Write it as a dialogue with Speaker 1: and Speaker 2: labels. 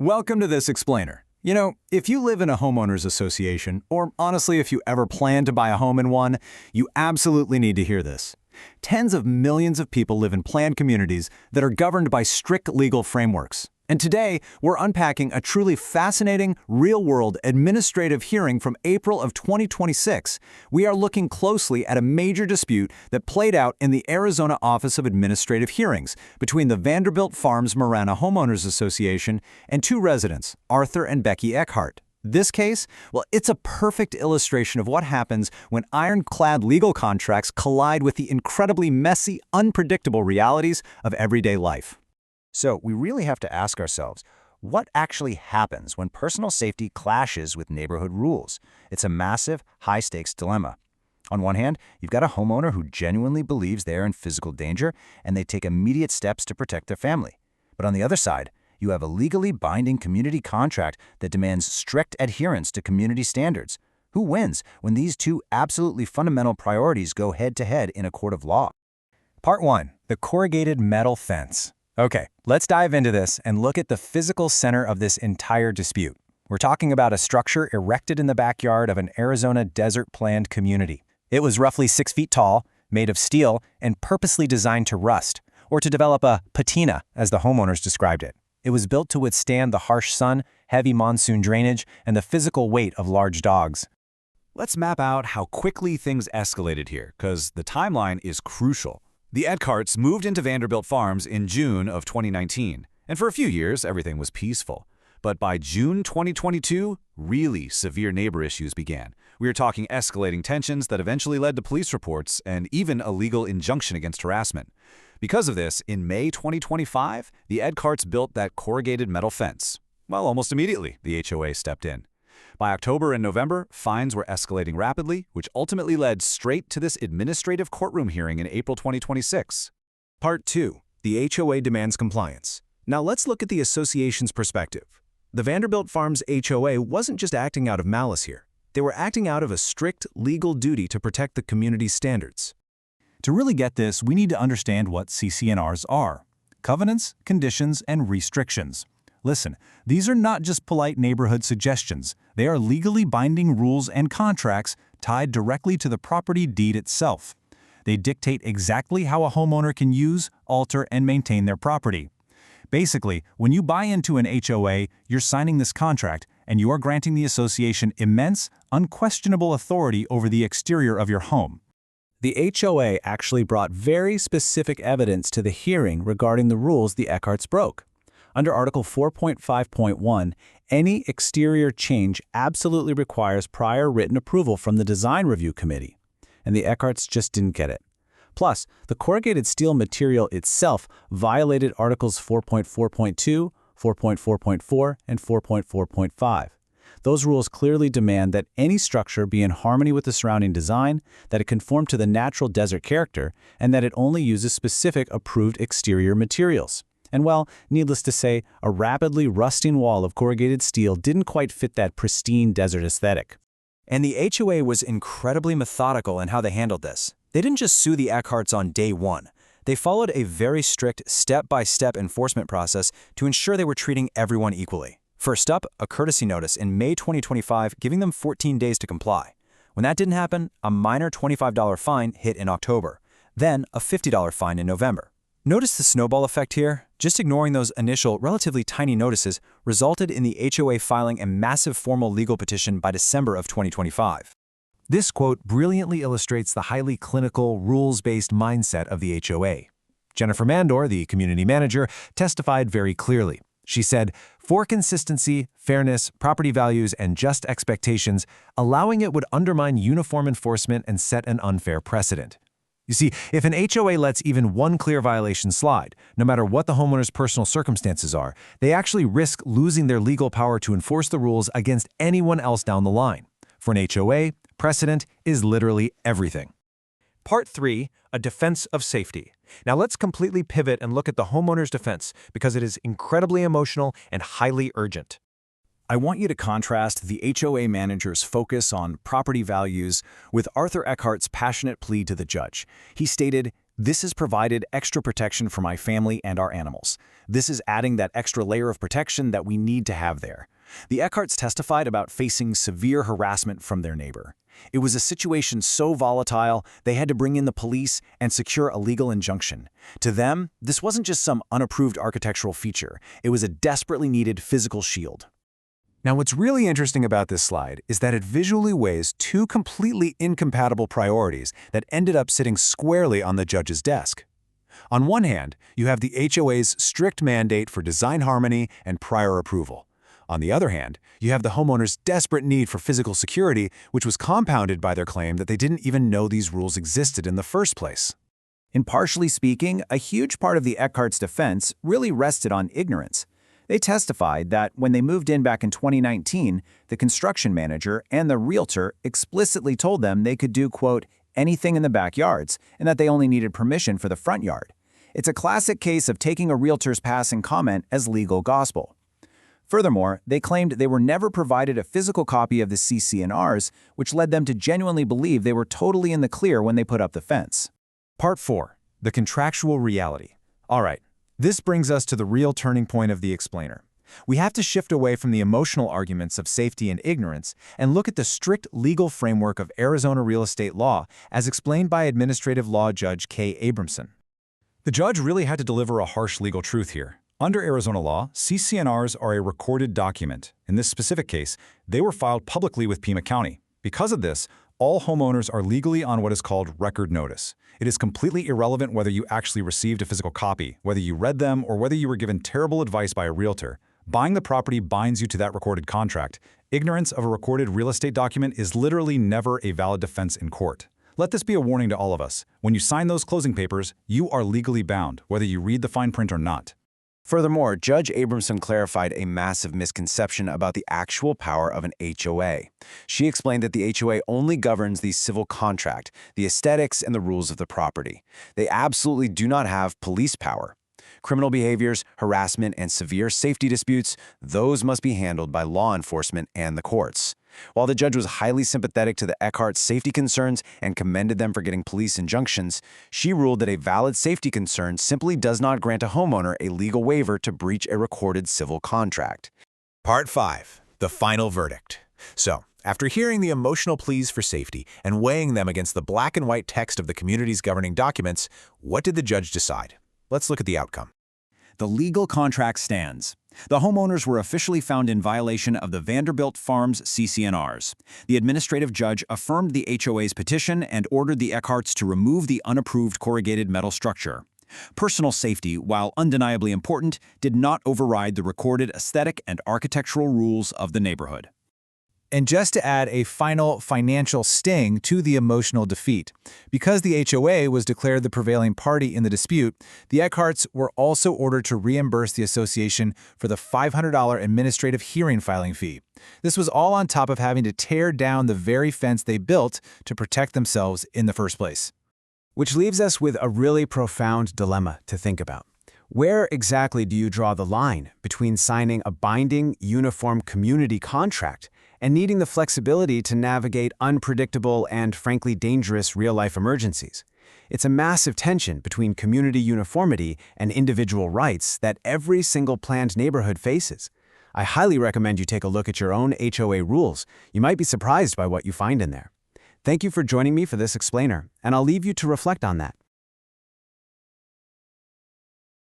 Speaker 1: Welcome to this explainer. You know, if you live in a homeowners association, or honestly if you ever plan to buy a home in one, you absolutely need to hear this. Tens of millions of people live in planned communities that are governed by strict legal frameworks. And today, we're unpacking a truly fascinating, real-world administrative hearing from April of 2026. We are looking closely at a major dispute that played out in the Arizona Office of Administrative Hearings between the Vanderbilt Farms Marana Homeowners Association and two residents, Arthur and Beckie Eckhart. This case, well, it's a perfect illustration of what happens when ironclad legal contracts collide with the incredibly messy, unpredictable realities of everyday life.
Speaker 2: So we really have to ask ourselves, what actually happens when personal safety clashes with neighborhood rules? It's a massive, high-stakes dilemma. On one hand, you've got a homeowner who genuinely believes they're in physical danger, and they take immediate steps to protect their family. But on the other side, you have a legally binding community contract that demands strict adherence to community standards. Who wins when these two absolutely fundamental priorities go head-to-head in a court of law?
Speaker 1: Part 1. The corrugated metal fence. Okay, let's dive into this and look at the physical center of this entire dispute. We're talking about a structure erected in the backyard of an Arizona desert-planned community. It was roughly 6 feet tall, made of steel, and purposely designed to rust, or to develop a patina, as the homeowners described it. It was built to withstand the harsh sun, heavy monsoon drainage, and the physical weight of large dogs.
Speaker 3: Let's map out how quickly things escalated here, because the timeline is crucial. The Eckharts moved into Vanderbilt Farms in June of 2019, and for a few years, everything was peaceful. But by June 2022, really severe neighbor issues began. We are talking escalating tensions that eventually led to police reports and even a legal injunction against harassment. Because of this, in May 2025, the Eckharts built that corrugated metal fence. Well, almost immediately, the HOA stepped in. By October and November, fines were escalating rapidly, which ultimately led straight to this administrative courtroom hearing in April 2026.
Speaker 1: Part 2. The HOA demands compliance. Now let's look at the association's perspective. The Vanderbilt Farms HOA wasn't just acting out of malice here. They were acting out of a strict legal duty to protect the community's standards. To really get this, we need to understand what CC&Rs are: covenants, conditions, and restrictions. Listen, these are not just polite neighborhood suggestions. They are legally binding rules and contracts tied directly to the property deed itself. They dictate exactly how a homeowner can use, alter, and maintain their property. Basically, when you buy into an HOA, you're signing this contract, and you are granting the association immense, unquestionable authority over the exterior of your home. The HOA actually brought very specific evidence to the hearing regarding the rules the Eckharts broke. Under Article 4.5.1, any exterior change absolutely requires prior written approval from the Design Review Committee, and the Eckharts just didn't get it. Plus, the corrugated steel material itself violated Articles 4.4.2, 4.4.4, and 4.4.5. Those rules clearly demand that any structure be in harmony with the surrounding design, that it conform to the natural desert character, and that it only uses specific approved exterior materials. And well, needless to say, a rapidly rusting wall of corrugated steel didn't quite fit that pristine desert aesthetic. And the HOA was incredibly methodical in how they handled this. They didn't just sue the Eckharts on day one. They followed a very strict step-by-step enforcement process to ensure they were treating everyone equally. First up, a courtesy notice in May 2025 giving them 14 days to comply. When that didn't happen, a minor $25 fine hit in October, then a $50 fine in November. Notice the snowball effect here? Just ignoring those initial, relatively tiny notices resulted in the HOA filing a massive formal legal petition by December of 2025. This quote brilliantly illustrates the highly clinical, rules-based mindset of the HOA. Jennifer Mandor, the community manager, testified very clearly. She said, "For consistency, fairness, property values, and just expectations, allowing it would undermine uniform enforcement and set an unfair precedent." You see, if an HOA lets even one clear violation slide, no matter what the homeowner's personal circumstances are, they actually risk losing their legal power to enforce the rules against anyone else down the line. For an HOA, precedent is literally everything. Part 3, a defense of safety. Now let's completely pivot and look at the homeowner's defense because it is incredibly emotional and highly urgent. I want you to contrast the HOA manager's focus on property values with Arthur Eckhart's passionate plea to the judge. He stated,
Speaker 3: This has provided extra protection for my family and our animals. This is adding that extra layer of protection that we need to have there. The Eckharts testified about facing severe harassment from their neighbor. It was a situation so volatile, they had to bring in the police and secure a legal injunction. To them, this wasn't just some unapproved architectural feature. It was a desperately needed physical shield.
Speaker 1: Now, what's really interesting about this slide is that it visually weighs two completely incompatible priorities that ended up sitting squarely on the judge's desk. On one hand, you have the HOA's strict mandate for design harmony and prior approval. On the other hand, you have the homeowner's desperate need for physical security, which was compounded by their claim that they didn't even know these rules existed in the first place.
Speaker 2: Impartially speaking, a huge part of the Eckhart's defense really rested on ignorance. They testified that when they moved in back in 2019, the construction manager and the realtor explicitly told them they could do, quote, anything in the backyards, and that they only needed permission for the front yard. It's a classic case of taking a realtor's passing comment as legal gospel. Furthermore, they claimed they were never provided a physical copy of the CC&Rs, which led them to genuinely believe they were totally in the clear when they put up the fence.
Speaker 1: Part 4. The contractual reality. All right. This brings us to the real turning point of the explainer. We have to shift away from the emotional arguments of safety and ignorance and look at the strict legal framework of Arizona real estate law as explained by Administrative Law Judge K. Abramson. The judge really had to deliver a harsh legal truth here. Under Arizona law, CC&Rs are a recorded document. In this specific case, they were filed publicly with Pima County. Because of this, all homeowners are legally on what is called record notice. It is completely irrelevant whether you actually received a physical copy, whether you read them, or whether you were given terrible advice by a realtor. Buying the property binds you to that recorded contract. Ignorance of a recorded real estate document is literally never a valid defense in court. Let this be a warning to all of us. When you sign those closing papers, you are legally bound, whether you read the fine print or not.
Speaker 2: Furthermore, Judge Abramson clarified a massive misconception about the actual power of an HOA. She explained that the HOA only governs the civil contract, the aesthetics, and the rules of the property. They absolutely do not have police power. Criminal behaviors, harassment, and severe safety disputes, those must be handled by law enforcement and the courts. While the judge was highly sympathetic to the Eckhart's safety concerns and commended them for getting police injunctions, she ruled that a valid safety concern simply does not grant a homeowner a legal waiver to breach a recorded civil contract.
Speaker 4: Part 5. The final verdict. So, after hearing the emotional pleas for safety and weighing them against the black and white text of the community's governing documents, what did the judge decide? Let's look at the outcome.
Speaker 2: The legal contract stands. The homeowners were officially found in violation of the Vanderbilt Farms CC&Rs. The administrative judge affirmed the HOA's petition and ordered the Eckharts to remove the unapproved corrugated metal structure. Personal safety, while undeniably important, did not override the recorded aesthetic and architectural rules of the neighborhood.
Speaker 1: And just to add a final financial sting to the emotional defeat, because the HOA was declared the prevailing party in the dispute, the Eckharts were also ordered to reimburse the association for the $500 administrative hearing filing fee. This was all on top of having to tear down the very fence they built to protect themselves in the first place. Which leaves us with a really profound dilemma to think about. Where exactly do you draw the line between signing a binding, uniform community contract and needing the flexibility to navigate unpredictable and, frankly, dangerous real-life emergencies? It's a massive tension between community uniformity and individual rights that every single planned neighborhood faces. I highly recommend you take a look at your own HOA rules. You might be surprised by what you find in there. Thank you for joining me for this explainer, and I'll leave you to reflect on that.